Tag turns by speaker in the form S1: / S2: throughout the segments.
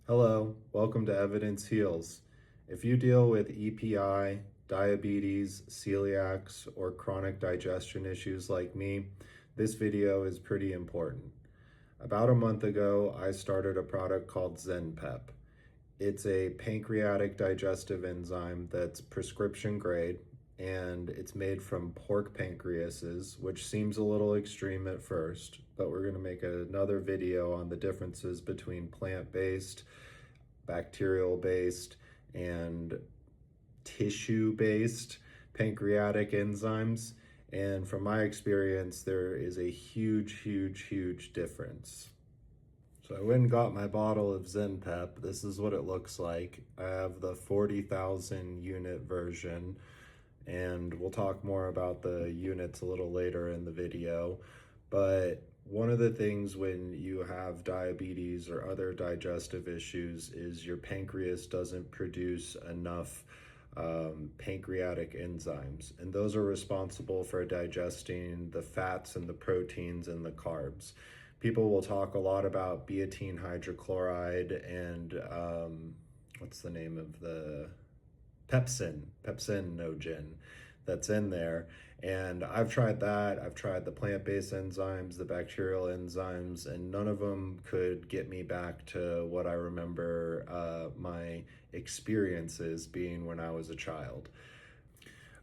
S1: Hello, welcome to Evidence Heals. If you deal with EPI, diabetes, celiacs, or chronic digestion issues like me, this video is pretty important. About a month ago, I started a product called ZenPep. It's a pancreatic digestive enzyme that's prescription grade, and it's made from pork pancreases, which seems a little extreme at first, but we're going to make another video on the differences between plant-based, bacterial-based, and tissue-based pancreatic enzymes. And from my experience, there is a huge difference. So I went and got my bottle of ZenPep. This is what it looks like. I have the 40,000 unit version, and we'll talk more about the units a little later in the video. But one of the things when you have diabetes or other digestive issues is your pancreas doesn't produce enough pancreatic enzymes, and those are responsible for digesting the fats and the proteins and the carbs. People will talk a lot about betaine hydrochloride and what's the name of the pepsinogen that's in there. And I've tried that. I've tried the plant-based enzymes, the bacterial enzymes, and none of them could get me back to what I remember my experiences being when I was a child.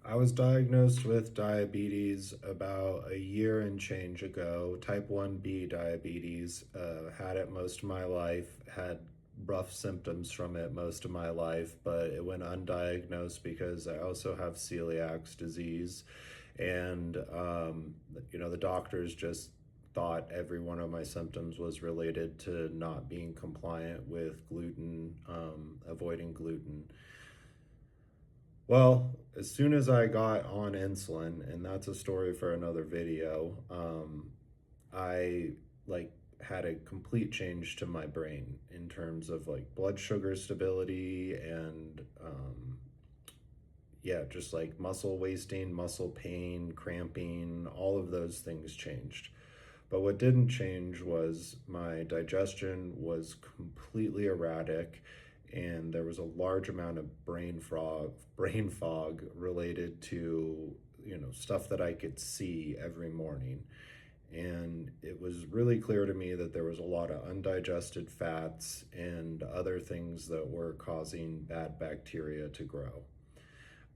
S1: I was diagnosed with diabetes about a year and change ago, type 1B diabetes. Had it most of my life, had rough symptoms from it most of my life, but it went undiagnosed because I also have celiac disease. And, the doctors just thought every one of my symptoms was related to not being compliant with gluten, avoiding gluten. Well, as soon as I got on insulin, and that's a story for another video, I had a complete change to my brain in terms of blood sugar stability and yeah, just muscle wasting, muscle pain, cramping, all of those things changed. But what didn't change was my digestion was completely erratic, and there was a large amount of brain fog related to, stuff that I could see every morning. And it was really clear to me that there was a lot of undigested fats and other things that were causing bad bacteria to grow.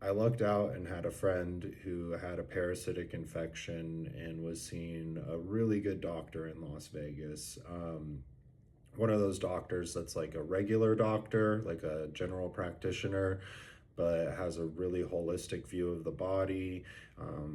S1: I lucked out and had a friend who had a parasitic infection and was seeing a really good doctor in Las Vegas. One of those doctors that's like a regular doctor, like a general practitioner, but has a really holistic view of the body.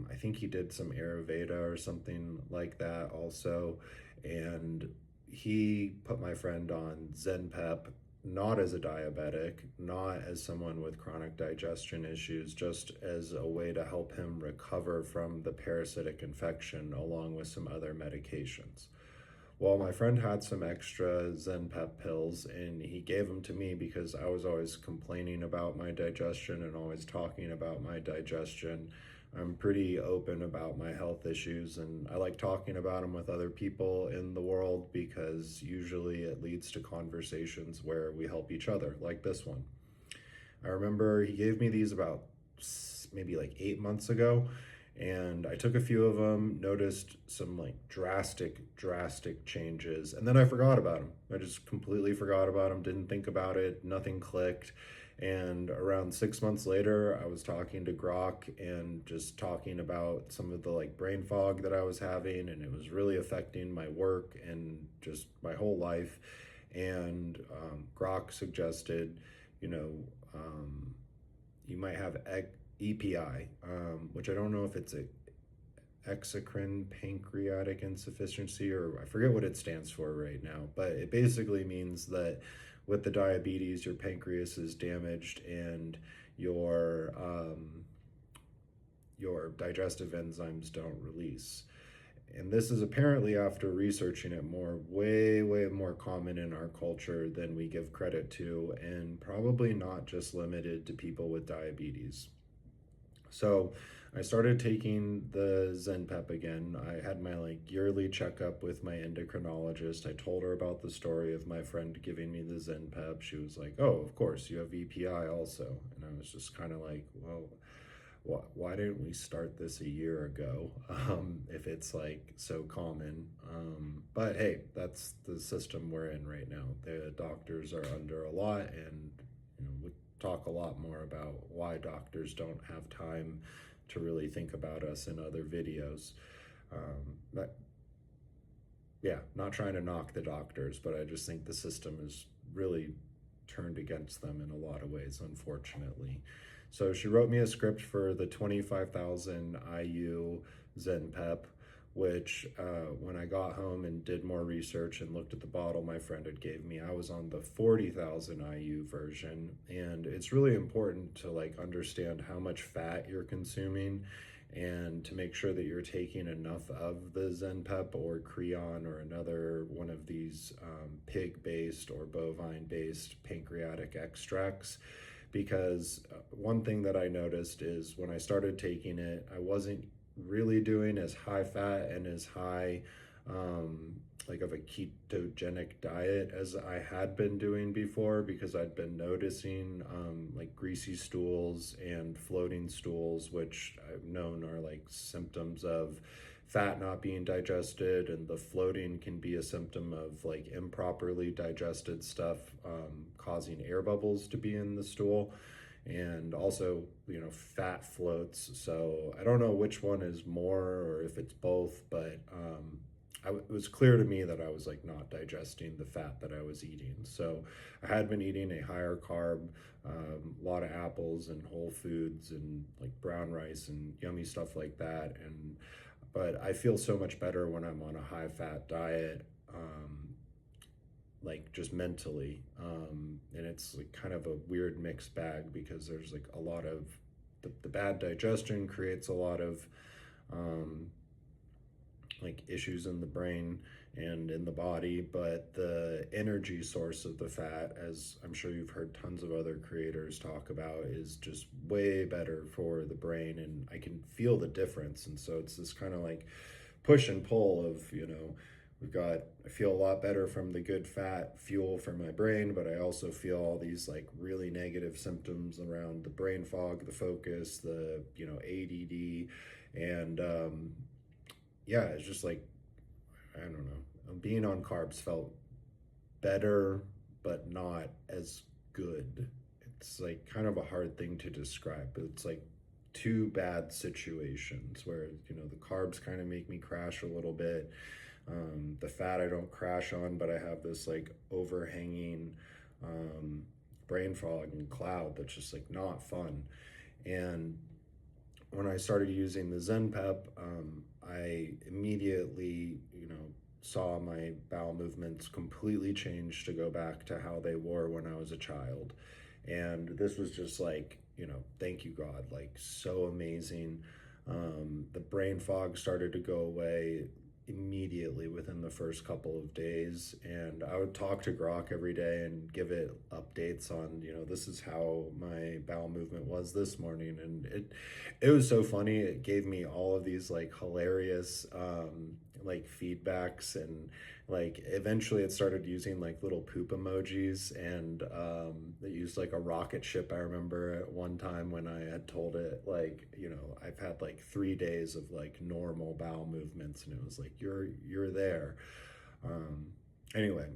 S1: I think he did some Ayurveda or something like that also. And he put my friend on ZenPep, not as a diabetic, not as someone with chronic digestion issues, just as a way to help him recover from the parasitic infection along with some other medications. Well, my friend had some extra ZenPep pills, and he gave them to me because I was always complaining about my digestion and always talking about my digestion. I'm pretty open about my health issues, and I like talking about them with other people in the world because usually it leads to conversations where we help each other, like this one. I remember he gave me these about maybe 8 months ago, and I took a few of them, noticed some drastic changes, and then I forgot about them. I just completely forgot about them, didn't think about it, nothing clicked. And around 6 months later, I was talking to Grok and just talking about some of the brain fog that I was having, and it was really affecting my work and just my whole life. And Grok suggested, you might have EPI, which I don't know if it's a exocrine pancreatic insufficiency, or I forget what it stands for right now, but it basically means that with the diabetes, your pancreas is damaged and your digestive enzymes don't release. And this is apparently, after researching it more, way more common in our culture than we give credit to, and probably not just limited to people with diabetes. So I started taking the ZenPep again. I had my like yearly checkup with my endocrinologist. I told her about the story of my friend giving me the ZenPep. She was like, "Oh, of course, you have EPI also." And I was just kind of like, "Well, why didn't we start this a year ago if it's like so common?" But hey, that's the system we're in right now. The doctors are under a lot, and we talk a lot more about why doctors don't have time to really think about us in other videos. But yeah, not trying to knock the doctors, but I just think the system is really turned against them in a lot of ways, unfortunately. So she wrote me a script for the 25,000 IU ZenPep, which when I got home and did more research and looked at the bottle my friend had gave me, I was on the 40,000 IU version. And it's really important to like understand how much fat you're consuming and to make sure that you're taking enough of the ZenPep or Creon or another one of these pig-based or bovine-based pancreatic extracts. Because one thing that I noticed is when I started taking it, I wasn't really doing as high fat and as high like of a ketogenic diet as I had been doing before, because I'd been noticing like greasy stools and floating stools, which I've known are like symptoms of fat not being digested, and the floating can be a symptom of like improperly digested stuff causing air bubbles to be in the stool, and also fat floats. So I don't know which one is more or if it's both, but it was clear to me that I was like not digesting the fat that I was eating. So I had been eating a higher carb, a lot of apples and whole foods and like brown rice and yummy stuff like that. But I feel so much better when I'm on a high fat diet, like just mentally. And it's like kind of a weird mixed bag, because there's like a lot of the bad digestion creates a lot of like issues in the brain and in the body, but the energy source of the fat, as I'm sure you've heard tons of other creators talk about, is just way better for the brain, and I can feel the difference. And so it's this kind of like push and pull of, I feel a lot better from the good fat fuel for my brain, but I also feel all these like really negative symptoms around the brain fog, the focus, the ADD, and yeah, it's just like, I don't know, being on carbs felt better, but not as good. It's like kind of a hard thing to describe, but it's like two bad situations where, the carbs kind of make me crash a little bit. The fat I don't crash on, but I have this like overhanging brain fog and cloud that's just like not fun. And when I started using the ZenPep, I immediately, saw my bowel movements completely change to go back to how they were when I was a child. And this was just like, thank you, God, like so amazing. The brain fog started to go away immediately within the first couple of days, and I would talk to Grok every day and give it updates on, this is how my bowel movement was this morning. And it was so funny. It gave me all of these like hilarious like feedbacks, and like eventually it started using like little poop emojis, and it used like a rocket ship. I remember at one time when I had told it like, I've had like 3 days of like normal bowel movements, and it was like, you're there. Anyway,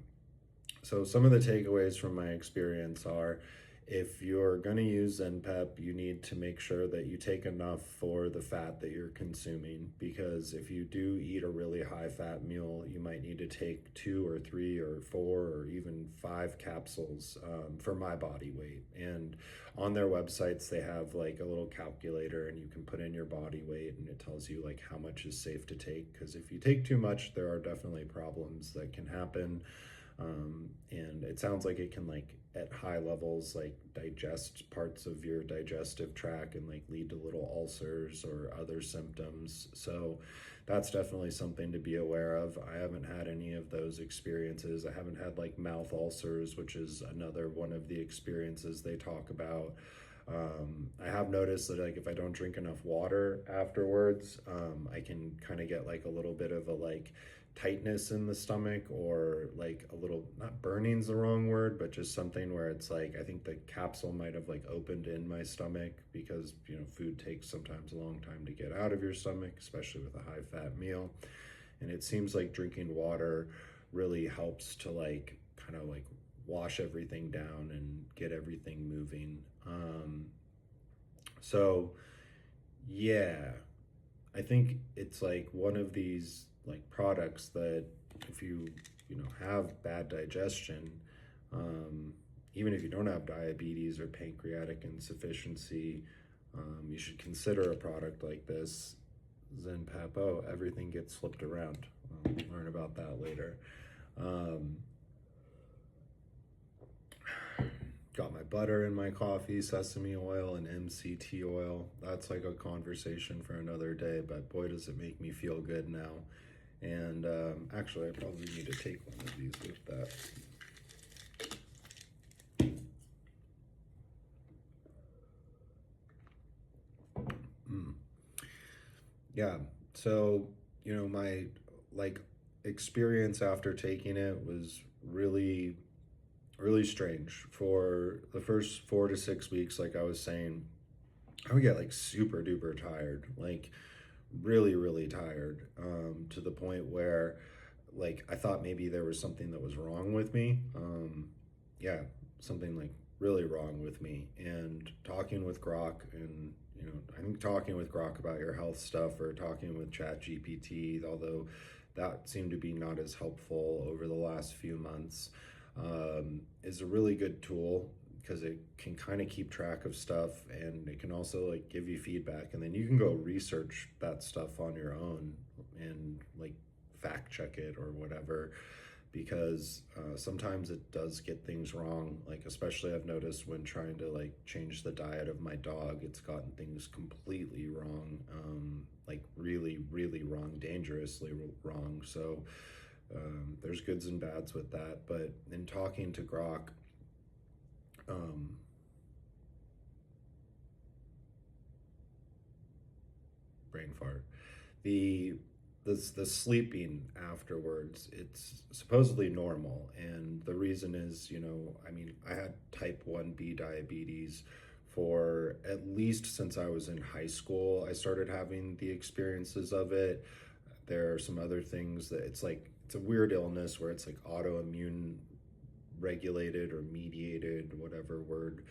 S1: so some of the takeaways from my experience are, if you're going to use ZenPep, you need to make sure that you take enough for the fat that you're consuming, because if you do eat a really high fat meal, you might need to take 2 or 3 or 4 or even 5 capsules for my body weight. And on their websites, they have like a little calculator, and you can put in your body weight, and it tells you like how much is safe to take. Because if you take too much, there are definitely problems that can happen. And it sounds like it can like at high levels like digest parts of your digestive tract and like lead to little ulcers or other symptoms. So that's definitely something to be aware of. I haven't had any of those experiences. I haven't had like mouth ulcers, which is another one of the experiences they talk about. I have noticed that like if I don't drink enough water afterwards, I can kind of get like a little bit of a like tightness in the stomach, or like a little, not burning's the wrong word, but just something where it's like I think the capsule might have like opened in my stomach, because food takes sometimes a long time to get out of your stomach, especially with a high fat meal. And it seems like drinking water really helps to like kind of like wash everything down and get everything moving. So yeah, I think it's like one of these like products that if you have bad digestion, um, even if you don't have diabetes or pancreatic insufficiency, you should consider a product like this, ZenPep. Oh, everything gets flipped around. We'll learn about that later. Um, Got my butter in my coffee, sesame oil, and MCT oil. That's like a conversation for another day, but boy, does it make me feel good now. And actually, I probably need to take one of these with that. Yeah, so, my like experience after taking it was really, really strange. For the first 4 to 6 weeks, like I was saying, I would get like super duper tired, like really, really tired, to the point where like I thought maybe there was something that was wrong with me. Yeah, something like really wrong with me. And talking with Grok, and I think talking with Grok about your health stuff, or talking with Chat GPT, although that seemed to be not as helpful over the last few months, is a really good tool, because it can kind of keep track of stuff, and it can also like give you feedback, and then you can go research that stuff on your own and like fact check it or whatever, because sometimes it does get things wrong. Like especially I've noticed when trying to like change the diet of my dog, it's gotten things completely wrong, like really, really wrong, dangerously wrong. So there's goods and bads with that. But in talking to Grok, um, brain fart, the the sleeping afterwards, it's supposedly normal, and the reason is, I mean, I had type 1b diabetes for at least since I was in high school. I started having the experiences of it. There are some other things that it's like it's a weird illness where it's like autoimmune regulated or mediated, whatever word.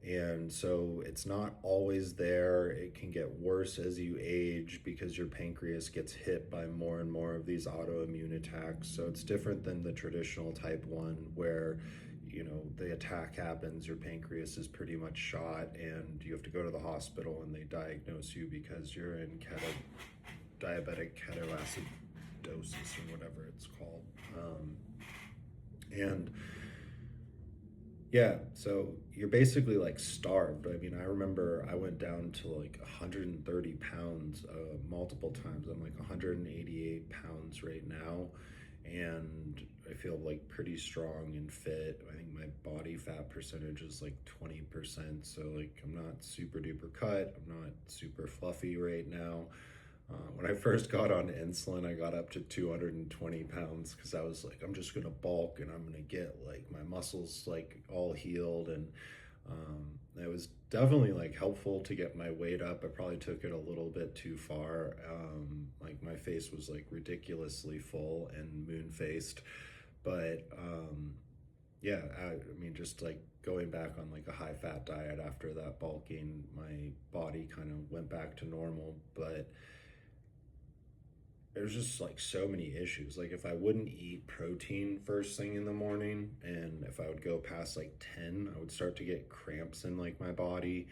S1: And so it's not always there. It can get worse as you age, because your pancreas gets hit by more and more of these autoimmune attacks. So it's different than the traditional type 1, where the attack happens, your pancreas is pretty much shot, and you have to go to the hospital and they diagnose you because you're in diabetic ketoacidosis, or whatever it's called. And yeah, so you're basically like starved. I mean, I remember I went down to like 130 pounds multiple times. I'm like 188 pounds right now, and I feel like pretty strong and fit. I think my body fat percentage is like 20%. So like I'm not super duper cut. I'm not super fluffy right now. When I first got on insulin, I got up to 220 pounds, because I was like, I'm just gonna bulk and I'm gonna get like my muscles like all healed. And it was definitely like helpful to get my weight up. I probably took it a little bit too far. Like my face was like ridiculously full and moon faced. But yeah, I mean, just like going back on like a high fat diet after that bulking, my body kind of went back to normal. But there's just like so many issues. Like if I wouldn't eat protein first thing in the morning, and if I would go past like 10, I would start to get cramps in like my body,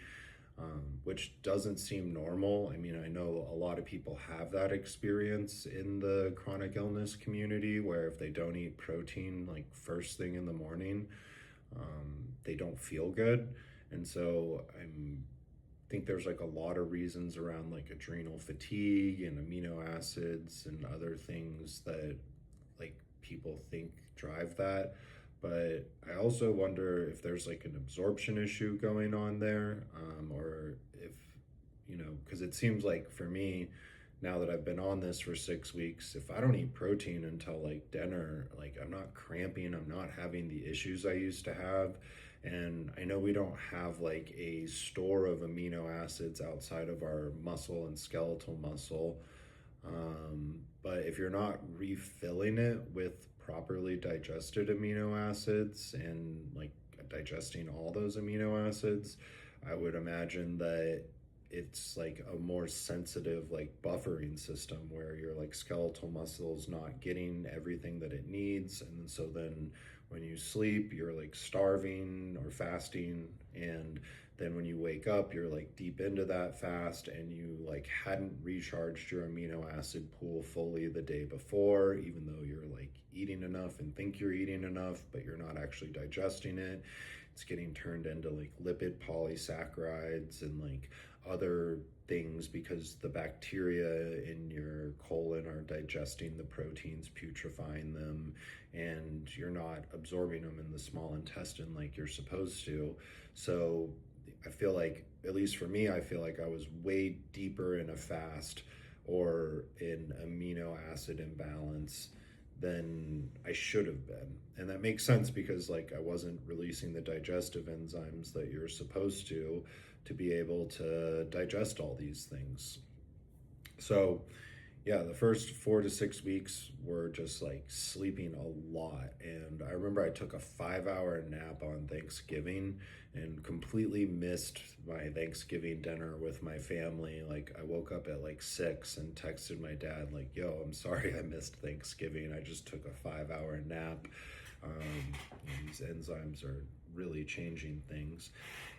S1: which doesn't seem normal. I mean, I know a lot of people have that experience in the chronic illness community, where if they don't eat protein like first thing in the morning, they don't feel good. And so think there's like a lot of reasons around like adrenal fatigue and amino acids and other things that like people think drive that. but I also wonder if there's like an absorption issue going on there, or if, because it seems like for me, now that I've been on this for 6 weeks, if I don't eat protein until like dinner, like I'm not cramping, I'm not having the issues I used to have. And I know we don't have like a store of amino acids outside of our muscle and skeletal muscle. But if you're not refilling it with properly digested amino acids and like digesting all those amino acids, I would imagine that it's like a more sensitive like buffering system where your like skeletal muscle is not getting everything that it needs, and so then when you sleep you're like starving or fasting, and then when you wake up you're like deep into that fast and you like hadn't recharged your amino acid pool fully the day before, even though you're like eating enough and think you're eating enough, but you're not actually digesting it. It's getting turned into like lipid polysaccharides and like other things because the bacteria in your colon are digesting the proteins, putrefying them, and you're not absorbing them in the small intestine like you're supposed to. So I feel like, at least for me, I feel like I was way deeper in a fast or in amino acid imbalance than I should have been. And that makes sense because like I wasn't releasing the digestive enzymes that you're supposed to be able to digest all these things. So yeah, the first 4 to 6 weeks were just like sleeping a lot. And I remember I took a 5 hour nap on Thanksgiving and completely missed my Thanksgiving dinner with my family. Like, I woke up at like 6 and texted my dad, like, yo, I'm sorry I missed Thanksgiving. I just took a 5 hour nap. These enzymes are really changing things.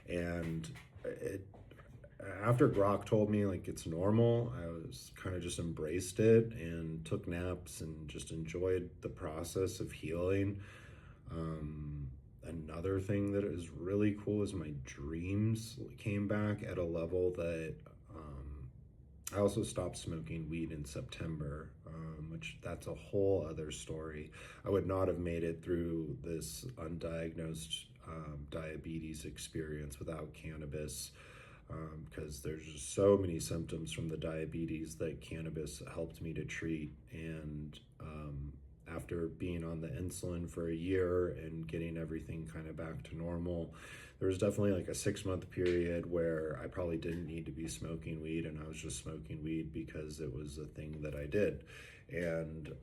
S1: And it, after Grok told me like it's normal, I was kind of just embraced it and took naps and just enjoyed the process of healing. Another thing that is really cool is my dreams came back at a level that I also stopped smoking weed in September, which that's a whole other story. I would not have made it through this undiagnosed diabetes experience without cannabis, because there's just so many symptoms from the diabetes that cannabis helped me to treat. And after being on the insulin for a year and getting everything kind of back to normal, there was definitely like a 6 month period where I probably didn't need to be smoking weed, and I was just smoking weed because it was a thing that I did. And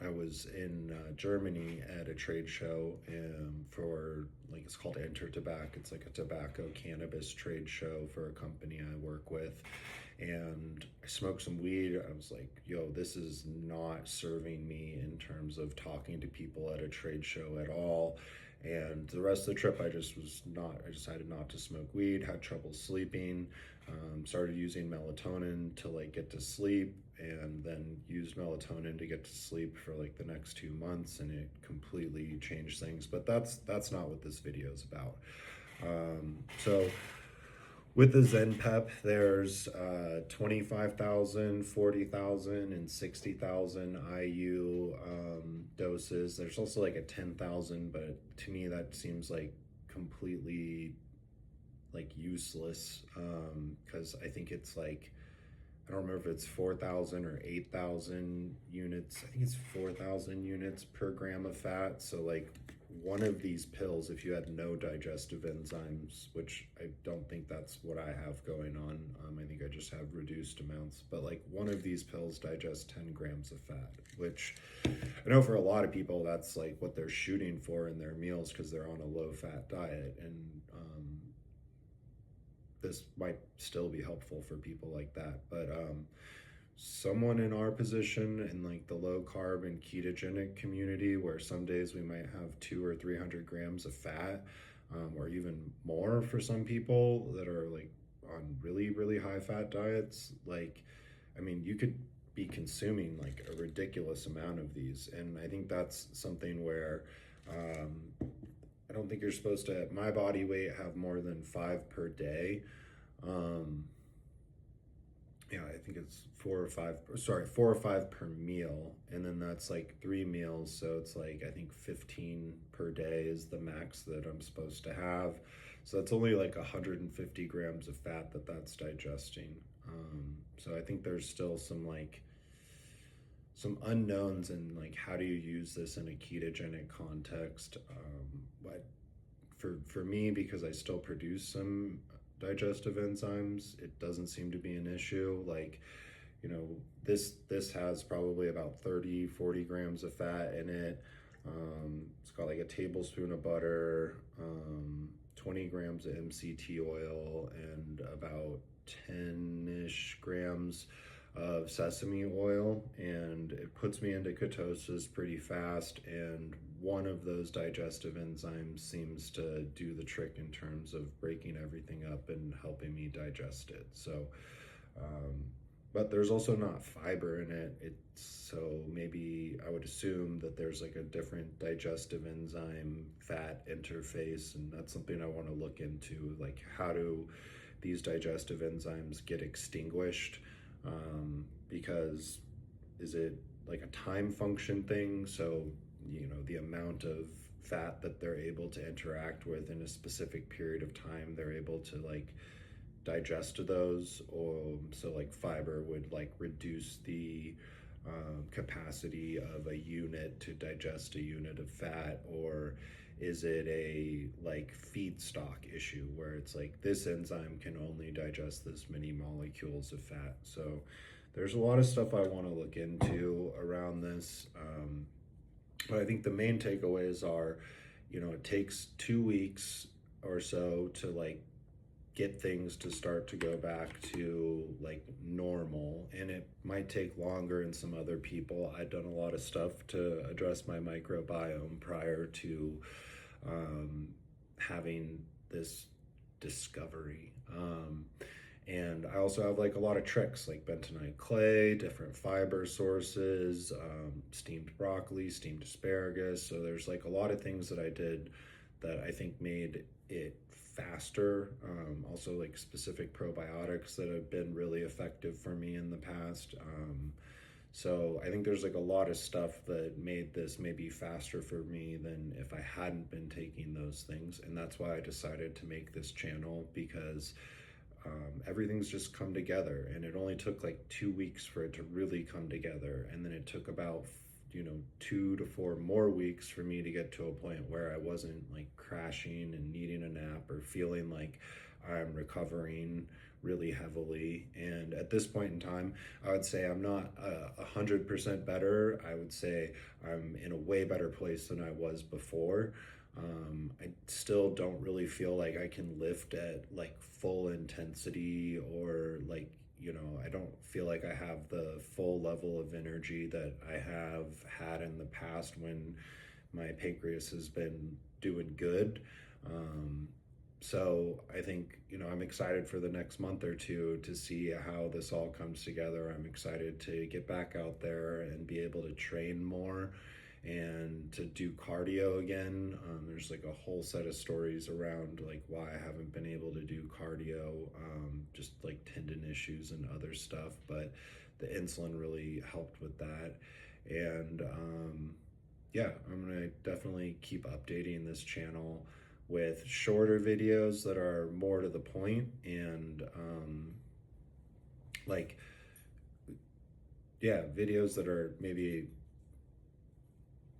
S1: I was in Germany at a trade show for, like, it's called Intertobacco. It's like a tobacco cannabis trade show for a company I work with. And I smoked some weed. I was like, yo, this is not serving me in terms of talking to people at a trade show at all. And the rest of the trip, I decided not to smoke weed, had trouble sleeping, started using melatonin to like get to sleep, and then used melatonin to get to sleep for like the next 2 months, and it completely changed things. But that's not what this video is about. So with the ZenPep, there's 25,000, 40,000, and 60,000 IU doses. There's also like a 10,000, but to me that seems like completely like useless, because I think it's like, I don't remember if it's 4,000 or 8,000 units. I think it's 4,000 units per gram of fat. So like one of these pills, if you had no digestive enzymes, which I don't think that's what I have going on. I think I just have reduced amounts, but like one of these pills digests 10 grams of fat, which I know for a lot of people, that's like what they're shooting for in their meals because they're on a low fat diet. And this might still be helpful for people like that. But someone in our position in like the low carb and ketogenic community, where some days we might have 200 or 300 grams of fat, or even more for some people that are like on really, really high fat diets, like, I mean, you could be consuming like a ridiculous amount of these. And I think that's something where I don't think you're supposed to, at my body weight, have more than 5 per day. Yeah, I think it's 4 or 5, sorry, 4 or 5 per meal. And then that's like 3 meals. So it's like, I think 15 per day is the max that I'm supposed to have. So that's only like 150 grams of fat that that's digesting. So I think there's still some unknowns in like how do you use this in a ketogenic context. But for me, because I still produce some digestive enzymes, it doesn't seem to be an issue. Like, this has probably about 30-40 grams of fat in it. It's got like a tablespoon of butter, 20 grams of MCT oil, and about 10-ish grams of sesame oil, and it puts me into ketosis pretty fast. And one of those digestive enzymes seems to do the trick in terms of breaking everything up and helping me digest it. So but there's also not fiber in it. So maybe I would assume that there's like a different digestive enzyme fat interface, and that's something I want to look into. Like, how do these digestive enzymes get extinguished? Because is it like a time function thing? So, the amount of fat that they're able to interact with in a specific period of time, they're able to like digest those, or so like fiber would like reduce the capacity of a unit to digest a unit of fat? Or is it a like feedstock issue where it's like this enzyme can only digest this many molecules of fat? So there's a lot of stuff I want to look into around this. But I think the main takeaways are, it takes 2 weeks or so to like get things to start to go back to like normal, and it might take longer in some other people. I've done a lot of stuff to address my microbiome prior to having this discovery. And I also have like a lot of tricks like bentonite clay, different fiber sources, steamed broccoli, steamed asparagus. So there's like a lot of things that I did that I think made it faster. Also like specific probiotics that have been really effective for me in the past. So I think there's like a lot of stuff that made this maybe faster for me than if I hadn't been taking those things. And that's why I decided to make this channel, because everything's just come together, and it only took like 2 weeks for it to really come together. And then it took about 2 to 4 more weeks for me to get to a point where I wasn't like crashing and needing a nap or feeling like I'm recovering really heavily. And at this point in time, I would say I'm not 100% better. I would say I'm in a way better place than I was before. I still don't really feel like I can lift at like full intensity, or like, I don't feel like I have the full level of energy that I have had in the past when my pancreas has been doing good. So I think, I'm excited for the next month or two to see how this all comes together. I'm excited to get back out there and be able to train more and to do cardio again. There's like a whole set of stories around like why I haven't been able to do cardio, just like tendon issues and other stuff, but the insulin really helped with that. And yeah, I'm gonna definitely keep updating this channel with shorter videos that are more to the point, and like, yeah, videos that are maybe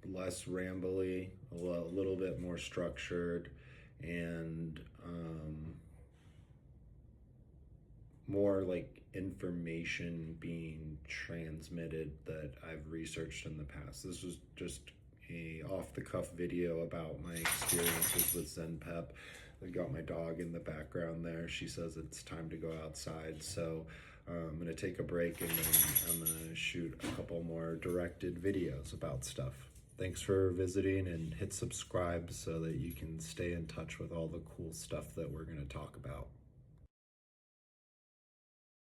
S1: less rambly, a little bit more structured, and more like information being transmitted that I've researched in the past. This was just a off-the-cuff video about my experiences with ZenPep. I've got my dog in the background there. She says it's time to go outside, so I'm gonna take a break, and then I'm gonna shoot a couple more directed videos about stuff. Thanks for visiting, and hit subscribe so that you can stay in touch with all the cool stuff that we're gonna talk about.